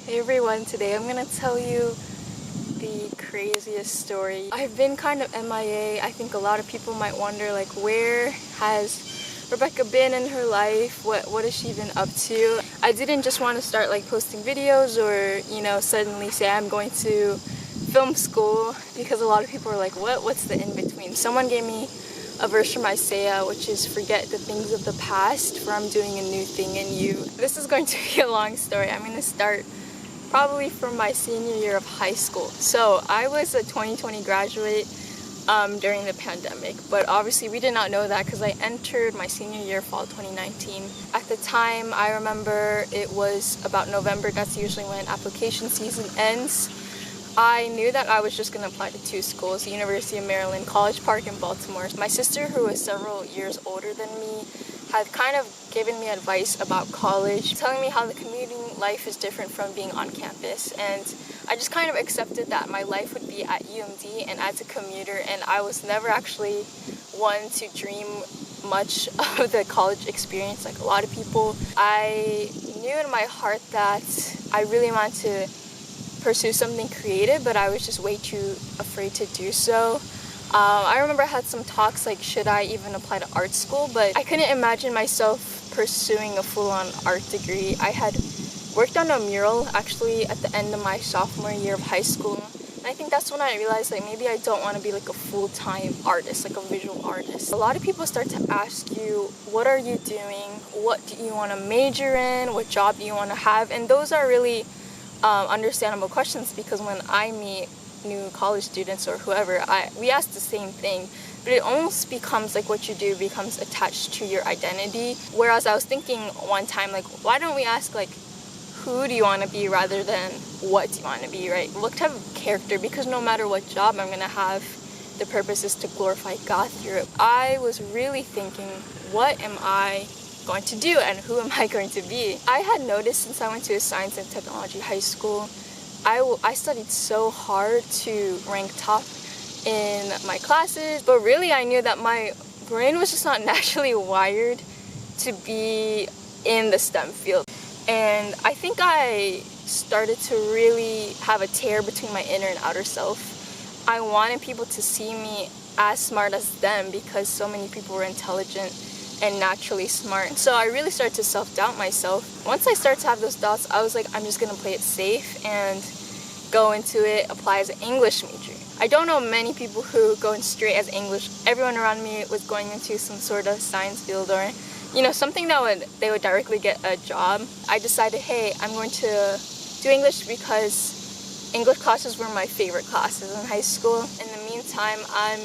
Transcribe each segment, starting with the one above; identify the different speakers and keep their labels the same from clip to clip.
Speaker 1: Hey everyone, today I'm gonna tell you the craziest story. I've been kind of MIA. I think a lot of people might wonder, like, where has Rebecca been in her life? What has she been up to? I didn't just want to start like posting videos or, suddenly say I'm going to film school, because a lot of people are like, what's the in-between? Someone gave me a verse from Isaiah, which is, forget the things of the past, for I'm doing a new thing in you. This is going to be a long story. I'm going to start probably from my senior year of high school. So I was a 2020 graduate during the pandemic, but obviously we did not know that because I entered my senior year fall 2019. At the time, I remember it was about November. That's usually when application season ends. I knew that I was just going to apply to two schools, the University of Maryland, College Park in Baltimore. My sister, who was several years older than me, had kind of given me advice about college, telling me how the commuting life is different from being on campus. And I just kind of accepted that my life would be at UMD and as a commuter, and I was never actually one to dream much of the college experience like a lot of people. I knew in my heart that I really wanted to pursue something creative, but I was just way too afraid to do so. I remember I had some talks like, should I even apply to art school? But I couldn't imagine myself pursuing a full-on art degree. I had worked on a mural actually at the end of my sophomore year of high school. And I think that's when I realized, like, maybe I don't want to be like a full-time artist, like a visual artist. A lot of people start to ask you, what are you doing? What do you want to major in? What job do you want to have? And those are really understandable questions, because when I meet new college students or whoever, we ask the same thing, but it almost becomes like what you do becomes attached to your identity. Whereas I was thinking one time, like, why don't we ask, like, who do you want to be rather than what do you want to be, right? What type of character? Because no matter what job I'm going to have, the purpose is to glorify God through it. I was really thinking, what am I going to do and who am I going to be? I had noticed since I went to a science and technology high school, I studied so hard to rank top in my classes, but really I knew that my brain was just not naturally wired to be in the STEM field. And I think I started to really have a tear between my inner and outer self. I wanted people to see me as smart as them because so many people were intelligent and naturally smart. So I really started to self-doubt myself. Once I started to have those doubts, I was like, I'm just gonna play it safe and go into it, apply as an English major. I don't know many people who go in straight as English. Everyone around me was going into some sort of science field or, something that they would directly get a job. I decided, hey, I'm going to do English because English classes were my favorite classes in high school. In the meantime, I'm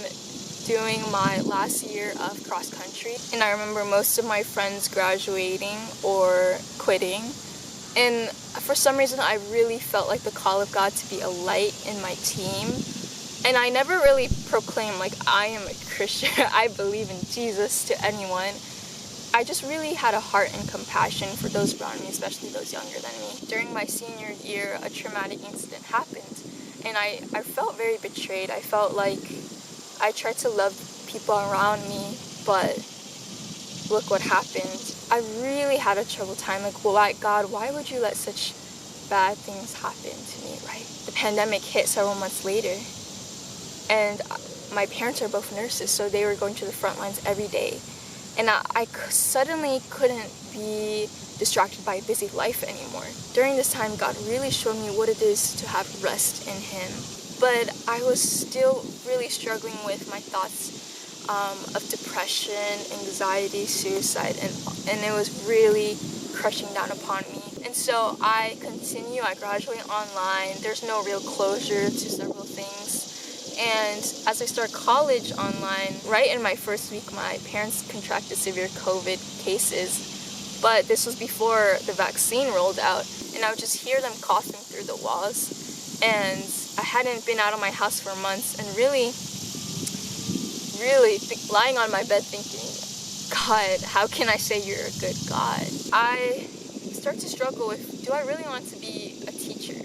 Speaker 1: doing my last year of cross country, and I remember most of my friends graduating or quitting, and for some reason I really felt like the call of God to be a light in my team. And I never really proclaimed like I am a Christian, I believe in Jesus to anyone. I just really had a heart and compassion for those around me, especially those younger than me. During my senior year, a traumatic incident happened, and I felt very betrayed. I felt like I tried to love people around me, but look what happened. I really had a trouble time, like, why, God, why would you let such bad things happen to me, right? The pandemic hit several months later, and my parents are both nurses, so they were going to the front lines every day. And I suddenly couldn't be distracted by a busy life anymore. During this time, God really showed me what it is to have rest in Him. But I was still really struggling with my thoughts of depression, anxiety, suicide, and it was really crushing down upon me. And so I graduate online. There's no real closure to several things. And as I start college online, right in my first week, my parents contracted severe COVID cases. But this was before the vaccine rolled out, and I would just hear them coughing through the walls. And I hadn't been out of my house for months, and really lying on my bed thinking, God, how can I say you're a good God? I start to struggle with, do I really want to be a teacher,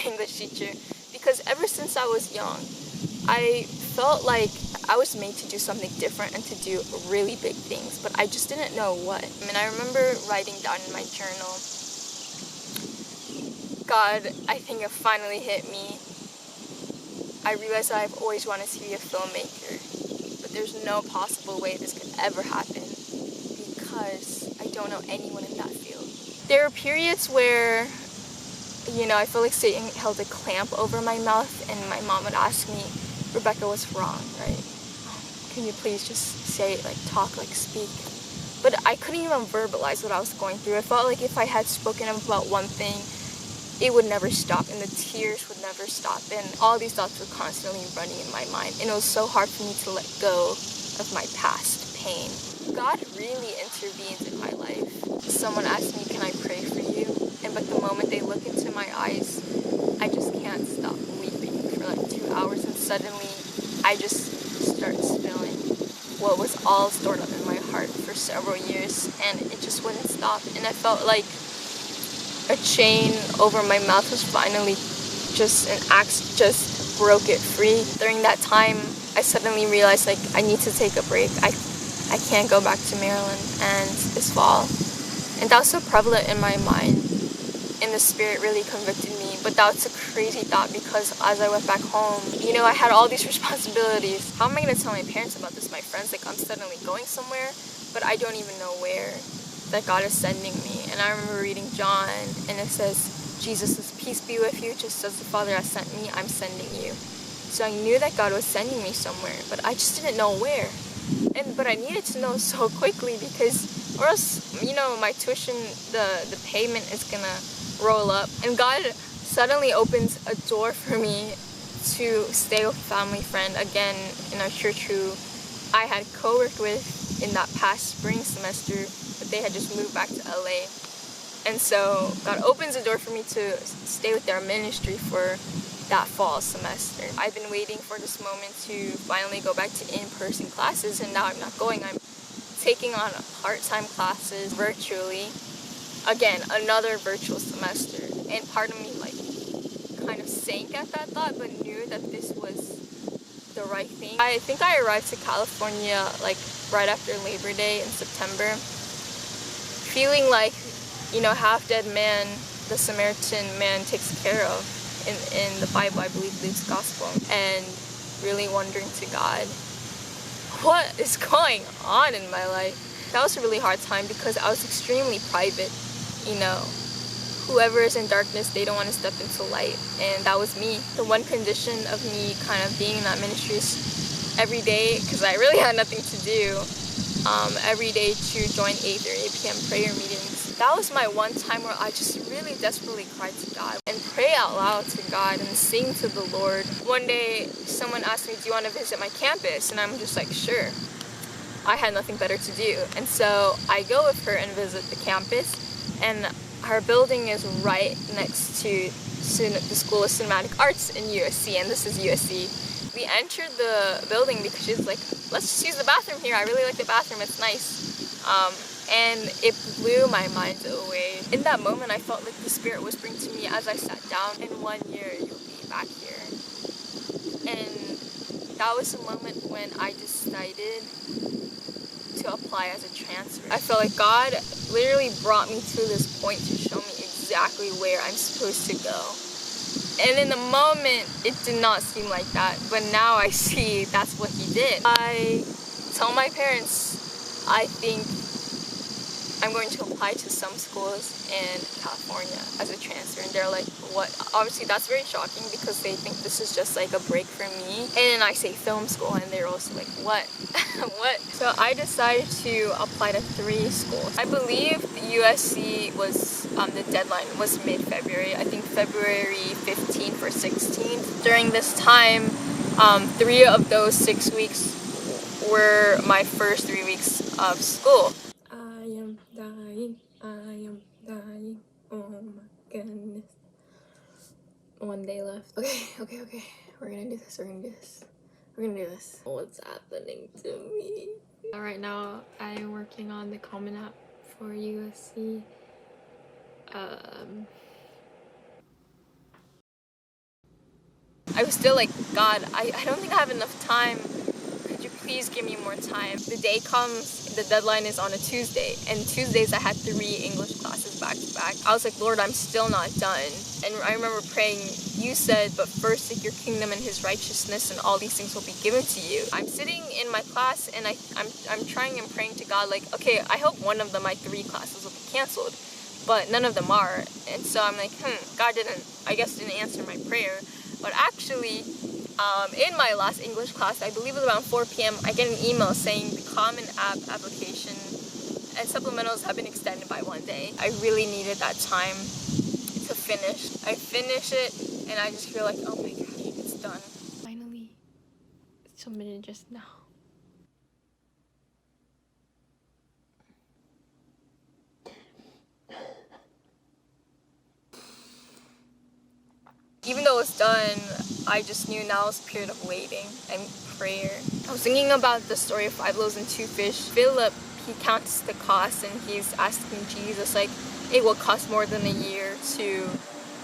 Speaker 1: English teacher? Because ever since I was young, I felt like I was made to do something different and to do really big things, but I just didn't know what. I mean, I remember writing down in my journal, God, I think it finally hit me. I realized that I've always wanted to be a filmmaker, but there's no possible way this could ever happen because I don't know anyone in that field. There are periods where, I feel like Satan held a clamp over my mouth and my mom would ask me, Rebecca, what's wrong, right? Can you please just say, talk, speak? But I couldn't even verbalize what I was going through. I felt like if I had spoken about one thing, it would never stop and the tears would never stop and all these thoughts were constantly running in my mind and it was so hard for me to let go of my past pain. God really intervened in my life. Someone asked me, can I pray for you? But the moment they look into my eyes, I just can't stop weeping for 2 hours and suddenly I just start spilling what was all stored up in my heart for several years and it just wouldn't stop and I felt like a chain over my mouth was finally just an axe just broke it free. During that time, I suddenly realized I need to take a break. I can't go back to Maryland and this fall. And that was so prevalent in my mind and the spirit really convicted me. But that was a crazy thought because as I went back home, I had all these responsibilities. How am I going to tell my parents about this? My friends, I'm suddenly going somewhere, but I don't even know where that God is sending me. And I remember reading John and it says, Jesus' peace be with you, just as the Father has sent me, I'm sending you. So I knew that God was sending me somewhere, but I just didn't know where. But I needed to know so quickly because or else, my tuition, the payment is gonna roll up. And God suddenly opens a door for me to stay with a family friend again in our church who I had co-worked with in that past spring semester, but they had just moved back to LA. And so God opens a door for me to stay with their ministry for that fall semester. I've been waiting for this moment to finally go back to in-person classes, and now I'm not going. I'm taking on part-time classes virtually. Again, another virtual semester. And part of me kind of sank at that thought, but knew that this was the right thing. I think I arrived to California right after Labor Day in September, feeling like, half dead man, the Samaritan man takes care of in the Bible, I believe Luke's gospel, and really wondering to God, what is going on in my life? That was a really hard time because I was extremely private, whoever is in darkness, they don't want to step into light, and that was me. The one condition of me kind of being in that ministry is every day, because I really had nothing to do, every day to join 8:30 p.m. prayer meetings. That was my one time where I just really desperately cried to God and pray out loud to God and sing to the Lord. One day, someone asked me, do you want to visit my campus? And I'm just like, sure. I had nothing better to do. And so I go with her and visit the campus, and her building is right next to the School of Cinematic Arts in USC, and this is USC. We entered the building because she's like, let's just use the bathroom here. I really like the bathroom, it's nice. And it blew my mind away. In that moment, I felt like the Spirit whispering to me as I sat down, in 1 year, you'll be back here. And that was the moment when I decided to apply as a transfer. I felt like God literally brought me to this point to show me exactly where I'm supposed to go. And in the moment, it did not seem like that, but now I see that's what He did. I tell my parents, I think I'm going to apply to some schools in California as a transfer, and they're like, what? Obviously that's very shocking because they think this is just a break for me. And then I say film school and they're also like, what? What? So I decided to apply to 3 schools. I believe USC was, the deadline was mid-February, I think February 15th or 16th. During this time, 3 of those 6 weeks were my first 3 weeks of school. I am dying, oh my goodness. 1 day left. Okay, we're gonna do this. What's happening to me? Right now, I am working on the Common App for USC. I was still like, God, I don't think I have enough time. Could you please give me more time. The day comes, the deadline is on a Tuesday, and Tuesdays I had 3 English classes back to back. I was like, Lord, I'm still not done. And I remember praying, you said, but first seek your kingdom and his righteousness, and all these things will be given to you. I'm sitting in my class, and I'm trying and praying to God, like, okay, I hope one of my 3 classes will be canceled, but none of them are. And so I'm like, God didn't answer my prayer. But actually, in my last English class, I believe it was around 4 p.m., I get an email saying the Common App application and supplementals have been extended by 1 day. I really needed that time to finish. I finish it, and I just feel like, oh my gosh, it's done. Finally submitted just now. Even though it's done, I just knew now was a period of waiting and prayer. I was thinking about the story of 5 loaves and 2 fish. Philip, he counts the cost, and he's asking Jesus, like, it will cost more than a year to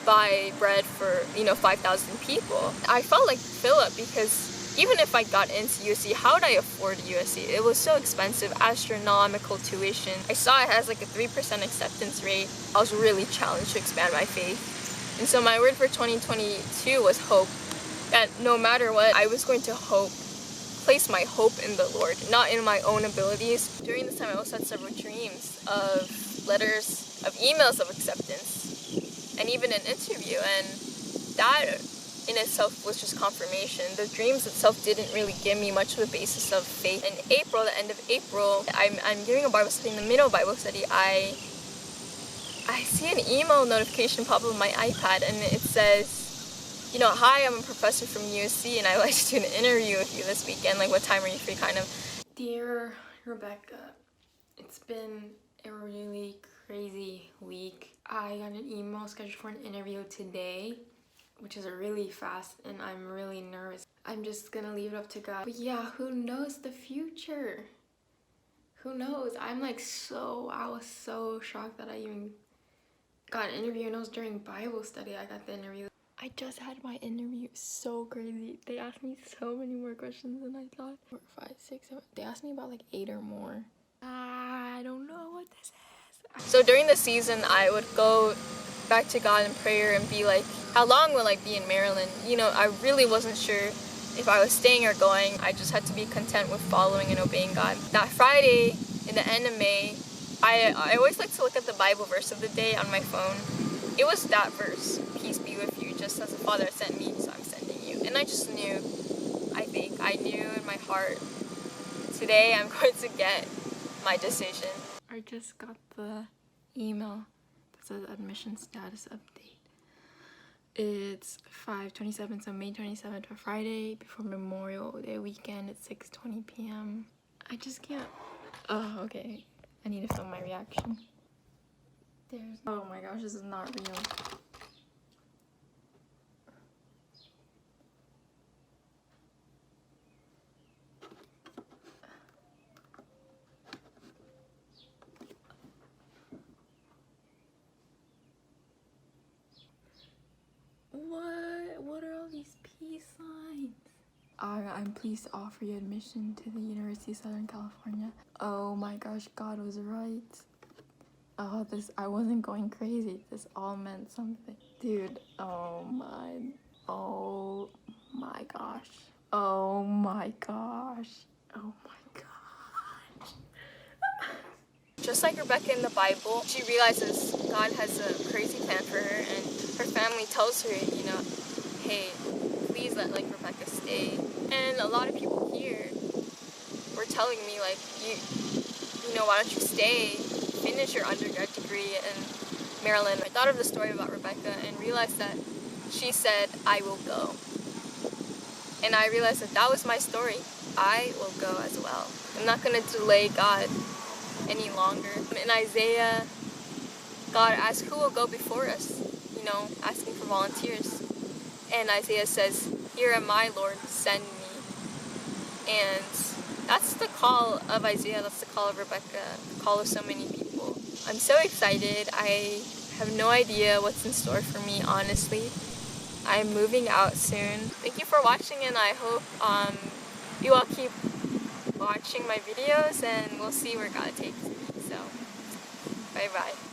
Speaker 1: buy bread for, 5,000 people. I felt like Philip, because even if I got into USC, how would I afford USC? It was so expensive, astronomical tuition. I saw it has like a 3% acceptance rate. I was really challenged to expand my faith. And so my word for 2022 was hope. That no matter what, I was going to place my hope in the Lord, not in my own abilities. During this time, I also had several dreams of letters, of emails of acceptance, and even an interview. And that in itself was just confirmation. The dreams itself didn't really give me much of a basis of faith. In April, the end of April, I'm giving a Bible study. In the middle of Bible study, I see an email notification pop up on my iPad, and it says, hi, I'm a professor from USC, and I'd like to do an interview with you this weekend. Like, what time are you free, kind of? Dear Rebecca, it's been a really crazy week. I got an email scheduled for an interview today, which is really fast, and I'm really nervous. I'm just gonna leave it up to God. But yeah, who knows the future? Who knows? I was so shocked that I even got an interview, and it was during Bible study I got the interview. I just had my interview. So crazy. They asked me so many more questions than I thought. 4, 5, 6, 7. They asked me about like 8 or more. I don't know what this is. So during the season, I would go back to God in prayer and be like, how long will I be in Maryland? I really wasn't sure if I was staying or going. I just had to be content with following and obeying God. That Friday, in the end of May, I always like to look at the Bible verse of the day on my phone. It was that verse, peace be with you, just as the Father sent me, so I'm sending you. And I just knew, I knew in my heart, today I'm going to get my decision. I just got the email that says admission status update. It's 5/27, so May 27th to Friday before Memorial Day weekend at 6:20 p.m. I just can't, okay. I need to film my reaction. Oh my gosh, this is not real. What are all these peace signs? I'm pleased to offer you admission to the University of Southern California. Oh my gosh, God was right. I wasn't going crazy. This all meant something. Dude, oh my gosh. Oh my gosh. Oh my gosh. Just like Rebecca in the Bible, she realizes God has a crazy plan for her, and her family tells her, hey, please let Rebecca stay. And a lot of people here were telling me why don't you stay, finish your undergrad degree in Maryland. I thought of the story about Rebecca and realized that she said, I will go. And I realized that was my story. I will go as well. I'm not going to delay God any longer. In Isaiah, God asks who will go before us, asking for volunteers. And Isaiah says, here am I, Lord, send me. And that's the call of Isaiah, that's the call of Rebecca, the call of so many people. I'm so excited. I have no idea what's in store for me, honestly. I'm moving out soon. Thank you for watching, and I hope you all keep watching my videos, and we'll see where God takes me. So, bye-bye.